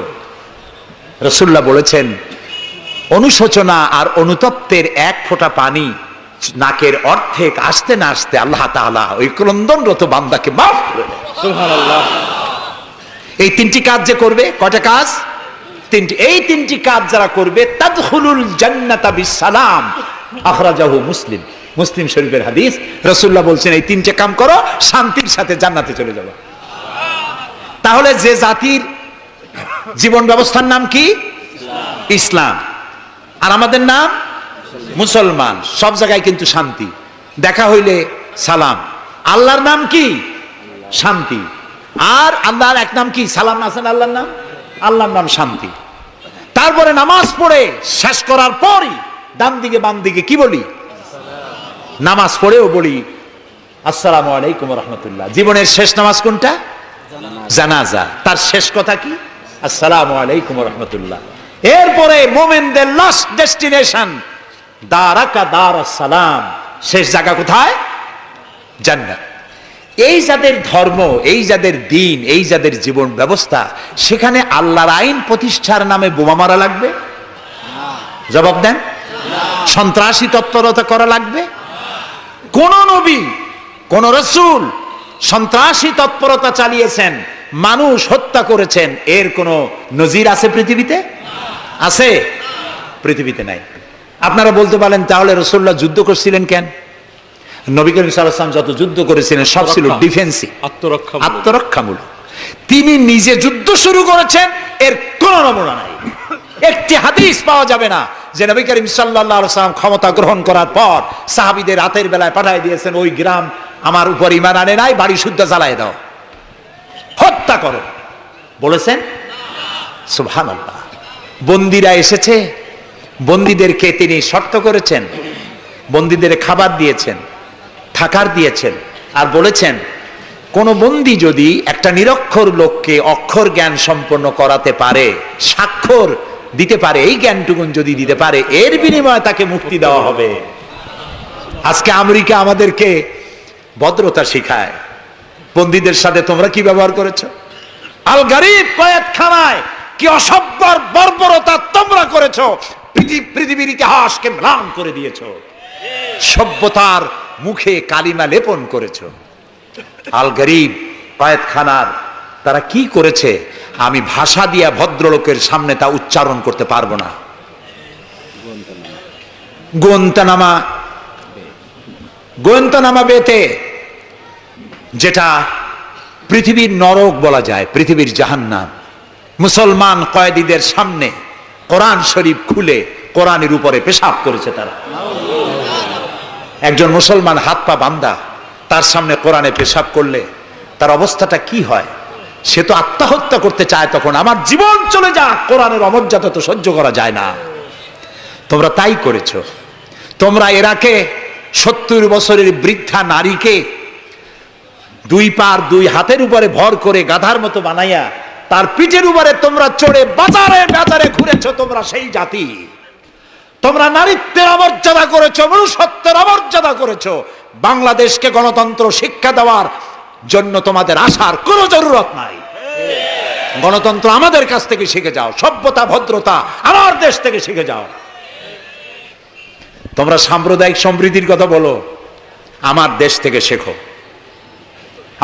রাসূলুল্লাহ বলেছেন অনুশোচনা আর অনুতপ্তের এক ফোঁটা পানি নাকের অর্ধেক আসতে না আসতে আল্লাহ তাআলা ওই ক্রন্দনরত বান্দাকে মাফ করে দেন। সুবহানাল্লাহ। এই তিনটি কাজ যে করবে, কয়টা কাজ? তিনটি। এই তিনটি কাজ যারা করবে তাদখুলুল জান্নাতা বিসসালাম, আখরাজাহু মুসলিম, মুসলিম শরীফের হাদিস। রাসূলুল্লাহ বলছেন এই তিনটে কাম করো, শান্তির সাথে জান্নাতে চলে যাবে। তাহলে যে জাতির জীবন ব্যবস্থার নাম কি? ইসলাম। আর আমাদের নাম মুসলমান। সব জায়গায় কিন্তু শান্তি। দেখা হইলে সালাম। আল্লাহর নাম কি? শান্তি। আর আল্লাহর এক নাম কি? সালাম আছেন আল্লাহর নাম, আল্লাহর নাম শান্তি। তারপরে নামাজ পড়ে শেষ করার পরই ডান দিকে বাম দিকে কি বলি? নামাজ পড়েও বলি আসসালামু আলাইকুম রহমতুল্লাহ। জীবনের শেষ নামাজ কোনটা? জানাজা। তার শেষ কথা কি? আসসালামু আলাইকুম রহমতুল্লাহ। এরপরে মোমেনদের লাস্ট ডেস্টিনেশন দারাকা দারাস সালাম, শেষ জায়গা কোথায়? জান্নাত। এই যাদের ধর্ম, এই যাদের দিন, এই যাদের জীবন ব্যবস্থা, সেখানে আল্লাহর আইন প্রতিষ্ঠার নামে বোমা মারা লাগবে? জবাব দেন। সন্ত্রাসী তৎপরতা করা লাগবে? কোন নবী, কোন রাসূল সন্ত্রাসী তৎপরতা চালিয়েছেন, মানুষ হত্যা করেছেন, এর কোন নজির আছে পৃথিবীতে? আছে? পৃথিবীতে নাই। আপনারা বলতে পারেন তাহলে রাসূলুল্লাহ যুদ্ধ করছিলেন কেন? নবী করিম সাল্লাল্লাহু আলাইহি ওয়াসাল্লাম যত যুদ্ধ করেছিলেন সব ছিল ডিফেন্সিভ, আত্মরক্ষামূলক। তিনি নিজে যুদ্ধ শুরু করেছেন, এর কোন নমুনা নাই। একটি হাদিস পাওয়া যাবে না যে নবী করিম সাল্লাল্লাহু আলাইহি ওয়াসাল্লাম ক্ষমতা গ্রহণ করার পর সাহাবীদের রাতের বেলায় পাঠিয়ে দিয়েছেন, ওই গ্রাম আমার উপর ঈমান আনে নাই, বাড়ি শুদ্ধ জ্বালায় দাও, হত্যা করো, বলেছেন? সুবহানাল্লাহ। বন্দীরা এসেছে, বন্দীদেরকে তিনি শর্ত করেছেন, বন্দীদের খাবার দিয়েছেন, থাকার দিয়েছেন, আর বলেছেন কোন বন্দী যদি একটা নিরক্ষর লোককে অক্ষর জ্ঞান সম্পন্ন করাতে পারে, স্বাক্ষর দিতে পারে, এই জ্ঞানটুকুন যদি দিতে পারে, এর বিনিময়ে তাকে মুক্তি দেওয়া হবে। আজকে আমেরিকা আমাদেরকে ভদ্রতা শিখায়, বন্দীদের সাথে তোমরা কি ব্যবহার করেছো? আল গারিব কয়েদখানায় কি অসভ্য বর্বরতা তোমরা করেছো, পৃথিবীর ইতিহাসকে ম্লান করে দিয়েছো, সভ্যতার মুখে কালিমা লেপন করেছো। আল গারিব কয়েদখানার তারা কি করেছে আমি ভাষা দিয়া ভদ্রলোকের সামনে তা উচ্চারণ করতে পারবো না। গোয়েন্তানামা বেতে, যেটা পৃথিবীর নরক বলা যায়, পৃথিবীর জাহান্নাম, মুসলমান কয়েদিদের সামনে কোরআন শরীফ খুলে কোরআনের উপরে পেশাব করেছে তারা। একজন মুসলমান হাত পা বান্ধা তার সামনে কোরআনে পেশাব করলে তার অবস্থাটা কি হয়? সে তো আত্মহত্যা করতে চায়, তখন আমার জীবন চলে যাক, কোরআনের অমর্যাদা তো সহ্য করা যায় না। তোমরা তাই করেছো। তোমরা ইরাকে 70 বছরের বৃদ্ধা নারীকে দুই পার দুই হাতের উপরে ভর করে গাধার মতো বানাইয়া তার পিঠের উপরে তোমরা চড়ে বাজারে বাজারে ঘুরেছো। তোমরা সেই জাতি, তোমরা নারীত্বের অমর্যাদা করেছো, মনুষ্যত্বের অমর্যাদা করেছো। বাংলাদেশকে গণতন্ত্র শিক্ষা দেওয়ার জন্য তোমাদের আসার কোনো জরুরত নাই। গণতন্ত্র আমাদের কাছ থেকে শিখে যাও, সভ্যতা ভদ্রতা আমার দেশ থেকে শিখে যাও। তোমরা সাম্প্রদায়িক সম্প্রীতির কথা বলো, আমার দেশ থেকে শেখো।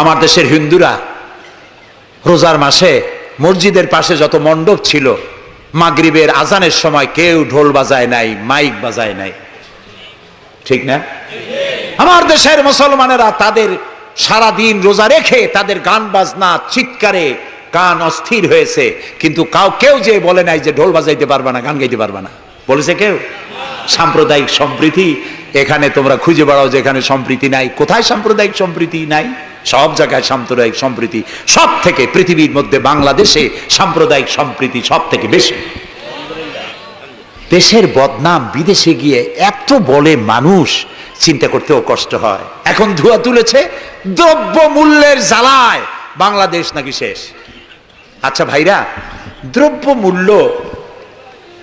আমার দেশের হিন্দুরা রোজার মাসে মসজিদের পাশে যত মণ্ডপ ছিল, মাগরিবের আজানের সময় কেউ ঢোল বাজায় নাই, মাইক বাজায় নাই, ঠিক না? আমার দেশের মুসলমানেরা তাদের সারা দিন রোজা রেখে তাদের গান বাজনা চিৎকারে কান অস্থির হয়েছে, কিন্তু কেউ যে বলে নাই যে ঢোল বাজাইতে পারবা না, গান গাইতে পারবা না, বলেছে কেউ? সাম্প্রদায়িক সম্প্রীতি এখানে তোমরা খুঁজে বেড়াও যেখানে সম্প্রীতি নাই। কোথায় সাম্প্রদায়িক সম্প্রীতি নাই? সব জায়গায় সাম্প্রদায়িক সম্প্রীতি। সব থেকে পৃথিবীর মধ্যে বাংলাদেশে সাম্প্রদায়িক সম্প্রীতি সব থেকে বেশি। দেশের বদনাম বিদেশে গিয়ে এত বলে মানুষ, চিন্তা করতেও কষ্ট হয়। এখন ধোঁয়া তুলেছে দ্রব্য মূল্যের জ্বালায় বাংলাদেশ নাকি শেষ। আচ্ছা ভাইরা, দ্রব্য মূল্য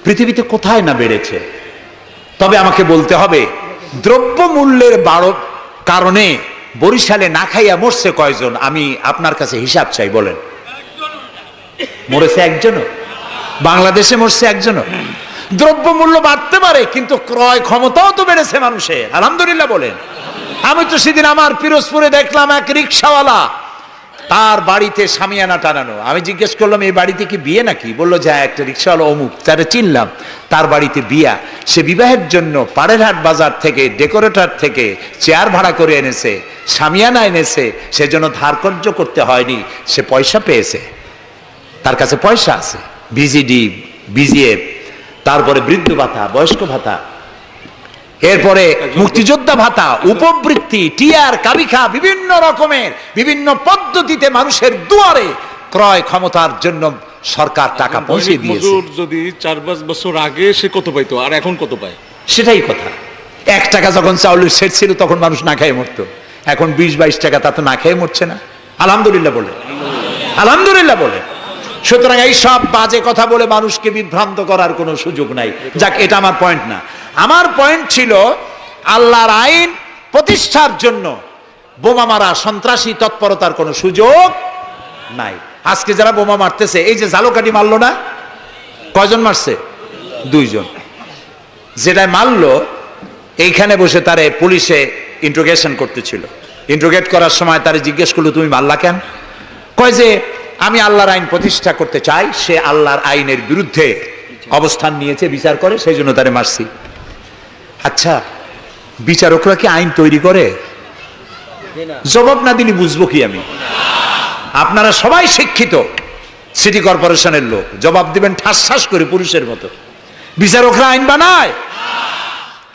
পৃথিবীতে কোথায় না বেড়েছে? তবে আমাকে বলতে হবে, দ্রব্য মূল্যের কারণে বরিশালে না খাইয়া মরছে কয়জন? আমি আপনার কাছে হিসাব চাই, বলেন। মরেছে একজনও? বাংলাদেশে মরছে একজনও? দ্রব্য মূল্য বাড়তে পারে, কিন্তু ক্রয় ক্ষমতাও তো বেড়েছে মানুষের, আলহামদুলিল্লাহ বলেন। আমি তো সেদিন আমার পিরোজপুরে দেখলাম এক রিক্সাওয়ালা, তার বাড়িতে শামিয়ানা টানানো। আমি জিজ্ঞেস করলাম এই বাড়িতে কি বিয়ে নাকি? বললো যে একটা রিক্সাওয়ালা অমুক, তারা চিনলাম, তার বাড়িতে বিয়া। সে বিবাহের জন্য পাড়েরহাট বাজার থেকে, ডেকোরেটর থেকে চেয়ার ভাড়া করে এনেছে, শামিয়ানা এনেছে, সেজন্য ধার কর্য করতে হয়নি, সে পয়সা পেয়েছে, তার কাছে পয়সা আছে, বিজিডি, বিজিএফ, তারপরে বৃদ্ধ ভাতা, বয়স্ক ভাতা। এরপরে মুক্তিযোদ্ধা ভাতা, উপবৃত্তি, টিআর, কাবিখা, বিভিন্ন রকমের বিভিন্ন পদ্ধতিতে মানুষের দুয়ারে ক্রয় ক্ষমতার জন্য সরকার টাকা পৌঁছে দিয়েছে। যদি 4-5 বছর আগে সে কত পাইতো আর এখন কত পায়? সেটাই কথা। 1 টাকা যখন চাউলের সেট ছিল তখন মানুষ না খেয়ে মরতো, এখন 20-22 টাকা, তা তো না খেয়ে মরছে না। আলহামদুলিল্লাহ বলে, আলহামদুলিল্লাহ বলে। সুতরাং এই সব বাজে কথা বলে মানুষকে বিভ্রান্ত করার কোনো সুযোগ নাই। যাক, এটা আমার পয়েন্ট না। আমার পয়েন্ট ছিল আল্লাহর আইন প্রতিষ্ঠার জন্য বোমা মারা, সন্ত্রাসী তৎপরতার কোনো সুযোগ নাই। আজকে যারা বোমা মারতেছে, এই যে ঝালকাঠি মারলো না, কয়জন মারছে? 2 জন। যেটাই মারলো এইখানে বসে তারে পুলিশে ইন্ট্রোগেশন করতেছিল। ইন্ট্রোগেট করার সময় তারে জিজ্ঞেস করলো, তুমি মারলা কেন? কয় যে আমি আল্লাহর আইন প্রতিষ্ঠা করতে চাই, সে আল্লাহর আইনের বিরুদ্ধে অবস্থান নিয়েছে, বিচার করে, সেই জন্য তারে মারছি। আচ্ছা, বিচারকরা কি আইন তৈরি করে? জবাব না দিলে বুঝবো কি আমি? আপনারা সবাই শিক্ষিত, সিটি কর্পোরেশনের লোক, জবাব দিবেন ঠাস ঠাস করে পুরুষের মতো। বিচারকরা আইন বানায়?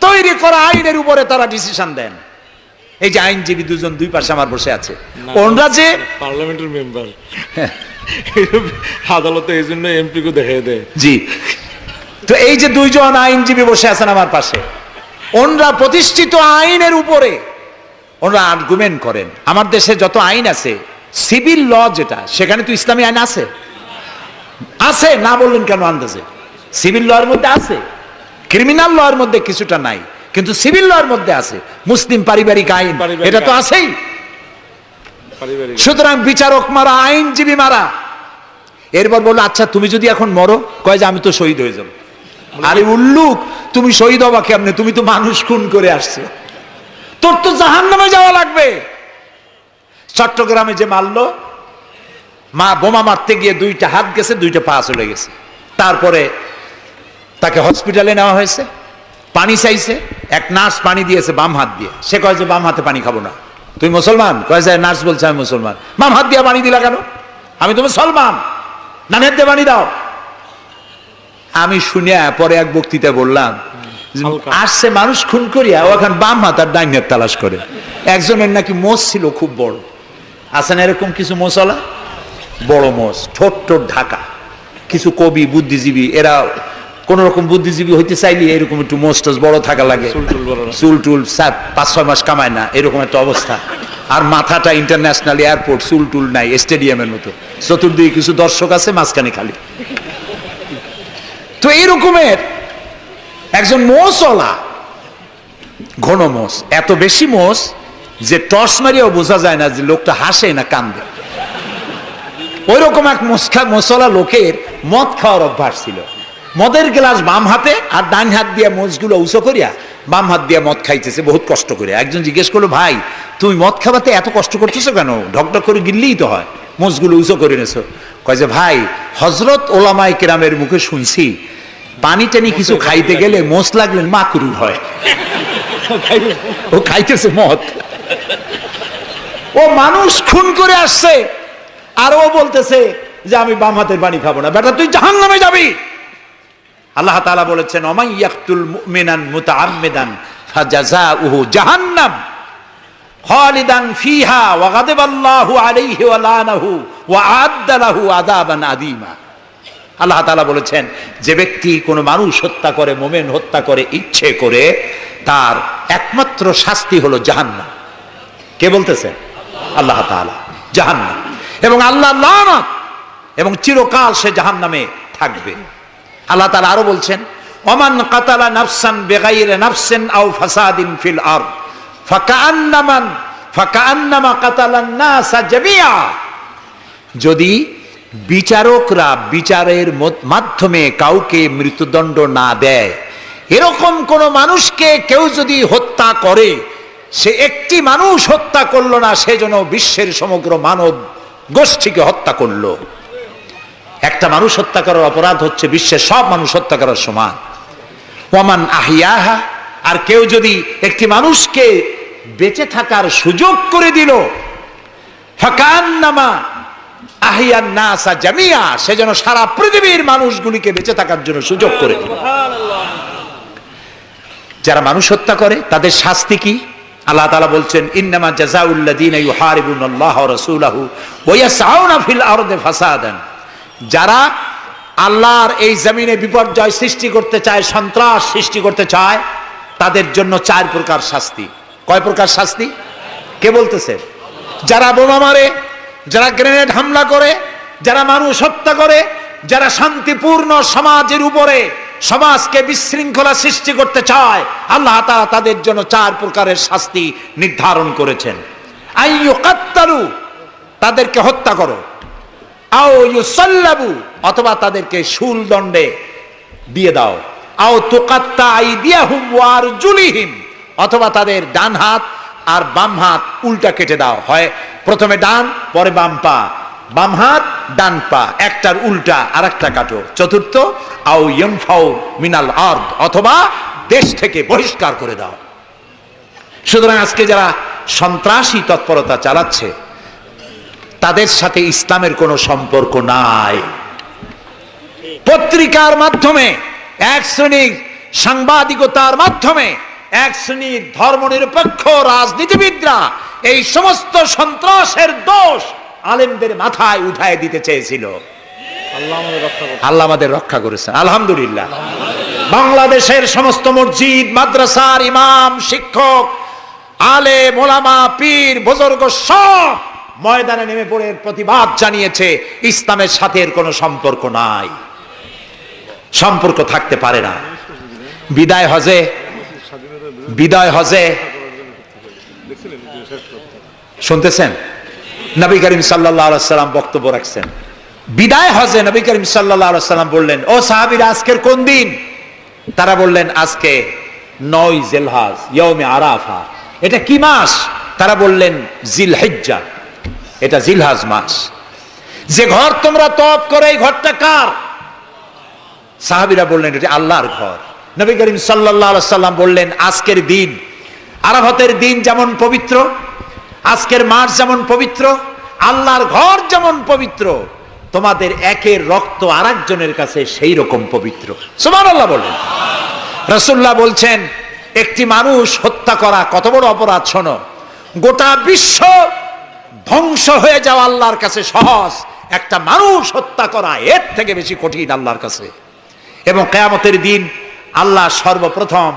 তৈরি করা আইনের উপরে তারা ডিসিশন দেন। এই যে আইনজীবী 2 জন 2 পাশে আমার বসে আছে, ওনরা যে পার্লামেন্টের মেম্বার, আদালতে এই জন্য এমপি কে দেখাই দেয়। জি, তো এই যে 2 জন আইনজীবী বসে আছেন আমার পাশে, ওনরা প্রতিষ্ঠিত আইনের উপরে ওনরা আর্গুমেন্ট করেন। আমার দেশে যত আইন আছে, সিভিল ল যেটা, সেখানে তো ইসলামী আইন আছে, আছে না বললেন কেন আন্দাজে? সিভিল লর মধ্যে আছে, ক্রিমিনাল লর মধ্যে কিছুটা নাই, কিন্তু সিভিল লর মধ্যে আছে। মুসলিম পারিবারিক আইন, এটা তো আছেই। সুতরাং বিচারক মারা, আইনজীবী মারা। এরপর বললো, আচ্ছা তুমি যদি এখন মরো, কয় যে আমি তো শহীদ হয়ে যাব। আরে উল্লুক, তুমি শহীদ হবা কেমনে? তুমি তো মানুষ খুন করে আসছো, তোর তো জাহান্নামে যাওয়া লাগবে। চট্টগ্রামে যে মারলো, মা বোমা মারতে গিয়ে 2টা হাত গেছে, 2টা পা চলে গেছে। তারপরে তাকে হসপিটালে নেওয়া হয়েছে, পানি চাইছে, এক নার্স পানি দিয়েছে বাম হাত দিয়ে। সে কয় যে বাম হাতে পানি খাবো না। তুই মুসলমান? কয় যে নার্স বলছে আমি মুসলমান। বাম হাত দিয়ে পানি দিলা কেন? আমি তো মুসলমান, ডান হাত দিয়ে পানি দাও। আমি শুনে পরে এক বক্তৃতায় বললাম, আসছে মানুষ খুন করিয়া, ও এখন বাম হাত আর ডাইন হাত তালাশ করে। একজনের নাকি মোষ ছিল খুব বড়, আছে না এরকম কিছু মোষওয়ালা, বড় মোষ, ঠোঁট ঠোঁট ঢাকা। কিছু কবি, বুদ্ধিজীবী, এরা কোন রকম বুদ্ধিজীবী হইতে চাইলে এরকম একটু মোষ টোষ বড় থাকা লাগে, চুল টুল 5-6 মাস কামায় না, এরকম একটা অবস্থা। আর মাথাটা ইন্টারন্যাশনাল এয়ারপোর্ট, চুল টুল নাই, স্টেডিয়ামের মতো, চতুর্দিকে কিছু দর্শক আছে, মাঝখানে খালি। তো এইরকমের একজন মোষওয়ালা, ঘন মোষ, এত বেশি মোষ যে টর্চ মারিয়াও বোঝা যায় না যে লোকটা হাসে না কান্দে। ওই রকম এক মোষওয়ালা লোকের মদ খাওয়ার অভ্যাস ছিল। মদের গ্লাস বাম হাতে, আর ডান হাত দিয়ে মোষগুলো উঁচু করিয়া বাম হাত দিয়ে মদ খাইতেছে বহুত কষ্ট করে। একজন জিজ্ঞেস করলো, ভাই তুমি মদ খাওয়াতে এত কষ্ট করতেছো কেন? ঢকঢক করে গিললেই তো হয়, মোষগুলো উঁচু করে নেছো। কয় যে ভাই, হযরত ওলামায়ে কেরামের মুখে শুনছি পানি টানি কিছু খাইতে গেলে মোষ লাগলে মাকরু হয়। ও খাইতেছে মদ, ও মানুষ খুন করে আসছে, আর ও বলতেছে যে আমি বাম হাতের পানি খাবো না। বেটা তুই জাহান্নামে যাবি। আল্লাহ তাআলা বলেছেন, ওমাই ইয়াকতুল মুমিনান মুতাআম্মিদান ফাজাযাউহু জাহান্নাম খালিদান ফিহা ওয়া গাদাবাল্লাহু আলাইহি ওয়া লানাহু ওয়া আ'আদ্দা লাহু আযাবান আযীমা। আল্লাহ তাআলা বলেছেন, যে ব্যক্তি কোনো মানুষ হত্যা করে, মুমিন হত্যা করে ইচ্ছে করে, তার একমাত্র শাস্তি হলো জাহান্নাম। কে বলতেছে? আল্লাহ তাআলা। জাহান্নাম, এবং আল্লাহর লানত, এবং চিরকাল সে জাহান্নামে থাকবে। আল্লাহ তাআলা আরো বলছেন, ওমান কাতালা নাফসান বিগাইরি নাফসিন আও ফাসাদিন ফিল আরদ ফাকান্নামা কাতালান নাসা জামিআ। যদি বিচারকরা বিচারের মাধ্যমে কাউকে মৃত্যুদণ্ড না দেয়, এরকম কোন মানুষকে কেউ যদি হত্যা করে, সে একটি মানুষ হত্যা করলো না, সেজন্য বিশ্বের সমগ্র মানব গোষ্ঠীকে হত্যা করলো। একটা মানুষ হত্যা করার অপরাধ হচ্ছে বিশ্বের সব মানুষ হত্যা করার সমান। ওয়ামান আহিয়াহা, আর কেউ যদি একটি মানুষকে বেঁচে থাকার সুযোগ করে দিল, ফাকান্নামা আহিয়ান নাসা জামিয়া, সেজন্য সারা পৃথিবীর মানুষগুলিকে বেঁচে থাকার জন্য সুযোগ করে দিল। যারা মানুষ হত্যা করে তাদের শাস্তি কি? আল্লাহ তাআলা বলছেন, ইন্নামা জাযাউল্লাযীনা ইউহারিবুনাল্লাহা ওয়া রাসূলাহু ওয়া ইয়াসআউনা ফিল আরদি ফাসাদান, যারা আল্লাহর এই জমিনে বিপর্যয় সৃষ্টি করতে চায়, সন্ত্রাস সৃষ্টি করতে চায়, তাদের জন্য 4 প্রকার শাস্তি। কয় প্রকার শাস্তি? কে বলতেছে? যারা বোমা মারে, যারা গ্রেনেড হামলা করে, যারা মানুষ হত্যা করে, যারা শান্তিপূর্ণ সমাজের উপরে সমাজকে বিশৃঙ্খলা সৃষ্টি করতে চায়, আল্লাহ তাআলা তাদের জন্য 4 প্রকারের শাস্তি নির্ধারণ করেছেন। আইয়ুকাত্তালু, তাদেরকে হত্যা করো, আও ইউসাল্লাবু, অথবা তাদেরকে শুল দণ্ডে দিয়ে দাও, আও তুকাত্তা আইদিয়াহুম ওয়া আরজুলিহিম, অথবা তাদের ডান হাত আর বাম হাত উল্টা কেটে দাও, হয় প্রথমে ডান পরে বাম পা, বাম হাত ডান পা, একটার উল্টা আর একটা কাটো। চতুর্থ, আও ইয়ানফাউ মিনাল আরদ, অথবা দেশ থেকে বহিষ্কার করে দাও। সুতরাং আজকে যারা সন্ত্রাসী তৎপরতা চালাচ্ছে তাদের সাথে ইসলামের কোনো সম্পর্ক নাই। পত্রিকার মাধ্যমে, এক শ্রেণীর সাংবাদিকতার মাধ্যমে এক শ্রেণীর ধর্মনিরপেক্ষ রাজনীতিবিদরা এই সমস্ত সন্ত্রাসের দোষ আলেমদের মাথায় উঠায় দিতে চেয়েছিল। আল্লাহ আমাদের রক্ষা করেছেন, আলহামদুলিল্লাহ। বাংলাদেশের সমস্ত মসজিদ, মাদ্রাসার ইমাম, শিক্ষক, আলেম, ওলামা, পীর, বুজুর্গ সব ময়দানে নেমে পড়ে প্রতিবাদ জানিয়েছে ইসলামের সাথে এর কোনো সম্পর্ক নাই, সম্পর্ক থাকতে পারে না। বিদায় হজে শুনতেছেন, নবী করিম সাল্লাল্লাহু আলাইহি ওয়াসাল্লাম বক্তব্য রাখছেন। বিদায় হজে নবী করিম সাল্লাল্লাহু আলাইহি ওয়াসাল্লাম বললেন, ও সাহাবীরা, আজকের কোন দিন? তারা বললেন, আজকে 9 জিলহজ, ইয়াউমে আরাফা। এটা কি মাস? তারা বললেন, জিলহিজ্জা, এটা জিলহজ মাস। যে ঘর তোমরা তওয়াফ করে, এই ঘরটা কার? সাহাবীরা বললেন, এটা আল্লাহর ঘর। নবী করিম সাল্লাল্লাহু আলাইহি ওয়াসাল্লাম বললেন, আজকের দিন, আরাফাতের দিন যেমন পবিত্র, আজকের মাস যেমন পবিত্র, আল্লাহর ঘর যেমন পবিত্র, তোমাদের একের রক্ত আরেকজনের কাছে সেই রকম পবিত্র। সুবহানাল্লাহ বলেন। রাসূলুল্লাহ বলছেন, একটি মানুষ হত্যা করা কত বড় অপরাধ শোনো। গোটা বিশ্ব ধ্বংস হয়ে যাওয়া আল্লাহর কাছে সহজ, একটা মানুষ হত্যা করা এর থেকে বেশি কঠিন আল্লাহর কাছে। এবং কিয়ামতের দিন আল্লাহ সর্বপ্রথম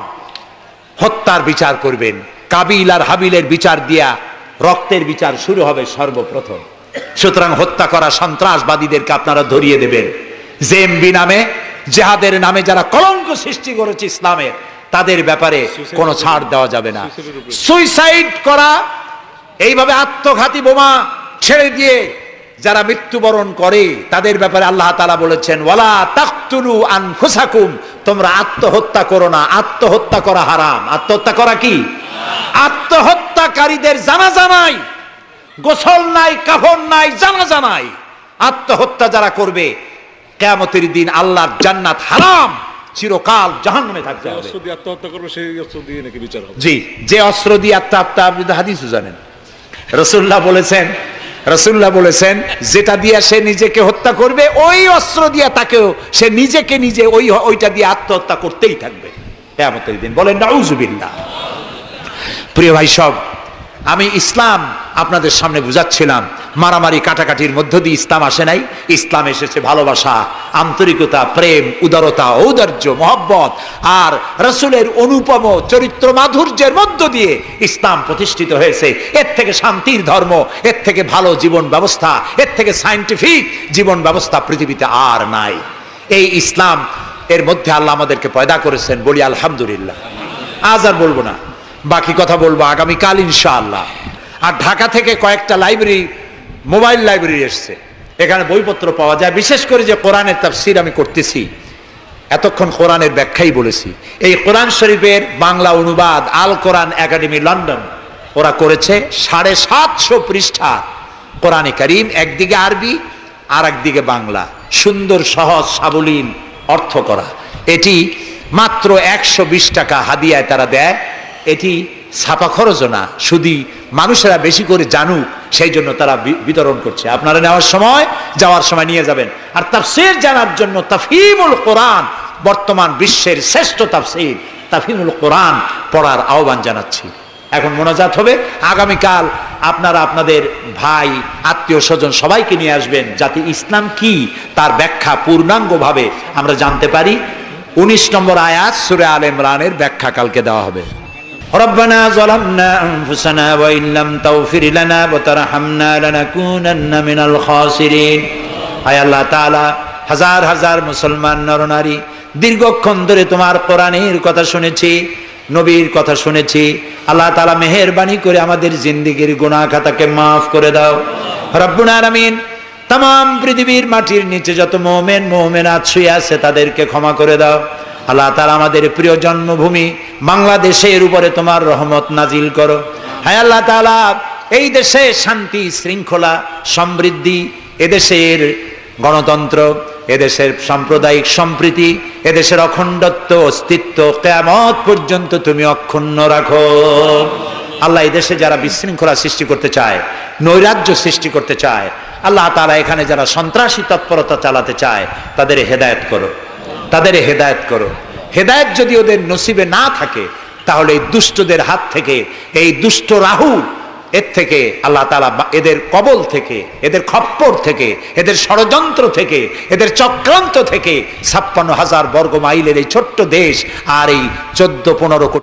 হত্যার বিচার করবেন। কাবিল আর হাবিলের বিচার দিয়া রক্তের বিচার শুরু হবে সর্বপ্রথম। সুতরাং হত্যা করা সন্ত্রাসবাদীদেরকে আপনারা ধরিয়ে দেবেন। জেএমবি নামে, জিহাদের নামে যারা কলঙ্ক সৃষ্টি করেছে ইসলামের, তাদের ব্যাপারে কোনো ছাড় দেওয়া যাবে না। সুইসাইড করা, এইভাবে আত্মঘাতী বোমা ছেড়ে দিয়ে যারা মৃত্যুবরণ করে, তাদের ব্যাপারে আল্লাহ তাআলা বলেছেন, ওয়ালা তাকতুলু আনফুসাকুম, তোমরা আত্মহত্যা করো না। আত্মহত্যা করা হারাম। আত্মহত্যা করা কি? আত্মহত্যাকারীদের জানাজা নাই, গোসল নাই, কাফন নাই, জানাজা নাই। আত্মহত্যা যারা করবে, কিয়ামতের দিন আল্লাহর জান্নাত হারাম, চিরকাল জাহান্নামে থাকতে হবে। অস্ত্র দিয়ে আত্মহত্যা করবে, সেই অস্ত্র দিয়ে নাকি বিচার হবে? জি, যে অস্ত্র দিয়ে আত্মহত্যা, আপনি তো হাদিসও জানেন, রাসূলুল্লাহ বলেছেন যেটা দিয়ে সে নিজেকে হত্যা করবে, ওই অস্ত্র দিয়ে তাকেও সে নিজেকে নিজে ওইটা দিয়ে আত্মহত্যা করতেই থাকবে কিয়ামতের দিন। বলেন নাউযুবিল্লাহ। প্রিয় ভাই সব, আমি ইসলাম আপনাদের সামনে বুঝাচ্ছিলাম। মারামারি কাটাকাটির মধ্য দিয়ে ইসলাম আসে নাই। ইসলাম এসেছে ভালোবাসা, আন্তরিকতা, প্রেম, উদারতা, ঔদার্য, মহব্বত আর রাসূলের অনুপম চরিত্র মাধুর্যের মধ্য দিয়ে ইসলাম প্রতিষ্ঠিত হয়েছে। এর থেকে শান্তির ধর্ম, এর থেকে ভালো জীবন ব্যবস্থা, এর থেকে সায়েন্টিফিক জীবন ব্যবস্থা পৃথিবীতে আর নাই। এই ইসলাম এর মধ্যে আল্লাহ আমাদেরকে পয়দা করেছেন, বলি আলহামদুলিল্লাহ। আজ আর বলবো না, বাকি কথা বলবো আগামীকাল ইনশাআল্লাহ। আর ঢাকা থেকে কয়েকটা লাইব্রেরি, মোবাইল লাইব্রেরি এসছে, এখানে বইপত্র পাওয়া যায়। বিশেষ করে যে কোরআনের তাফসীর আমি করতেছি, এতক্ষণ কোরআনের ব্যাখ্যাই বলেছি। এই কোরআন শরীফের বাংলা অনুবাদ আল কোরআন একাডেমি লন্ডন ওরা করেছে 750 পৃষ্ঠা কোরআনে কারীম, একদিকে আরবি আর একদিকে বাংলা, সুন্দর সহজ সাবলীল অর্থ করা। এটি মাত্র 120 টাকা হাদিয়ায় তারা দেয়। এটি ছাপা খরচও না, শুধু মানুষেরা বেশি করে জানুক সেই জন্য তারা বিতরণ করছে। আপনারা নেওয়ার সময়, যাওয়ার সময় নিয়ে যাবেন। আর তাফসীর জানার জন্য তাফহিমুল কোরআন বর্তমান বিশ্বের শ্রেষ্ঠ তাফসীর তাফহিমুল কোরআন পড়ার আহ্বান জানাচ্ছি। এখন মোনাজাত হবে। আগামীকাল আপনারা আপনাদের ভাই, আত্মীয় স্বজন সবাইকে নিয়ে আসবেন, যাতে ইসলাম কি তার ব্যাখ্যা পূর্ণাঙ্গভাবে আমরা জানতে পারি। 19 নম্বর আয়াত সূরা আলে ইমরানের ব্যাখ্যা কালকে দেওয়া হবে। রব্বানা যালামনা আনফুসানা ওয়া ইল্লাম তাগফির লানা ওয়া তারহামনা লানাকুনান্না মিনাল খাসিরিন। আয় আল্লাহ তাআলা, হাজার হাজার মুসলমান নরনারী দীর্ঘক্ষণ ধরে তোমার কোরআনের কথা শুনেছি, নবীর কথা শুনেছি। আল্লাহ তাআলা মেহেরবানি করে আমাদের জিন্দেগীর গুনাহ খাতাকে মাফ করে দাও রব্বুল আলামিন। তাম পৃথিবীর মাটির নিচে যত মুমিন মুমিনাত শুয়ে আছে তাদেরকে ক্ষমা করে দাও। আল্লাহ তাআলা আমাদের প্রিয় জন্মভূমি বাংলাদেশের উপরে তোমার রহমত নাজিল করো। হায় আল্লাহ তাআলা, এই দেশে শান্তি, শৃঙ্খলা, সমৃদ্ধি, এদেশের গণতন্ত্র, এদেশের সাম্প্রদায়িক সম্প্রীতি, এদেশের অখণ্ডত্ব, অস্তিত্ব কিয়ামত পর্যন্ত তুমি অক্ষুণ্ণ রাখো। আল্লাহ, এই দেশে যারা বিশৃঙ্খলা সৃষ্টি করতে চায়, নৈরাজ্য সৃষ্টি করতে চায়, আল্লাহ তাআলা এখানে যারা সন্ত্রাসী তৎপরতা চালাতে চায়, তাদের হেদায়েত করো, তাদের হেদায়েত করো। হেদায়েত যদি ওদের নসিবে না থাকে, তাহলে এই দুষ্টদের হাত থেকে, এই দুষ্ট রাহু, এর থেকে আল্লাহ তাআলা এদের কবল থেকে, এদের খপ্পর থেকে, এদের ষড়যন্ত্র থেকে, এদের চক্রান্ত থেকে 56,000 বর্গ মাইলের এই ছোট্ট দেশ আর এই 14-15 কোটি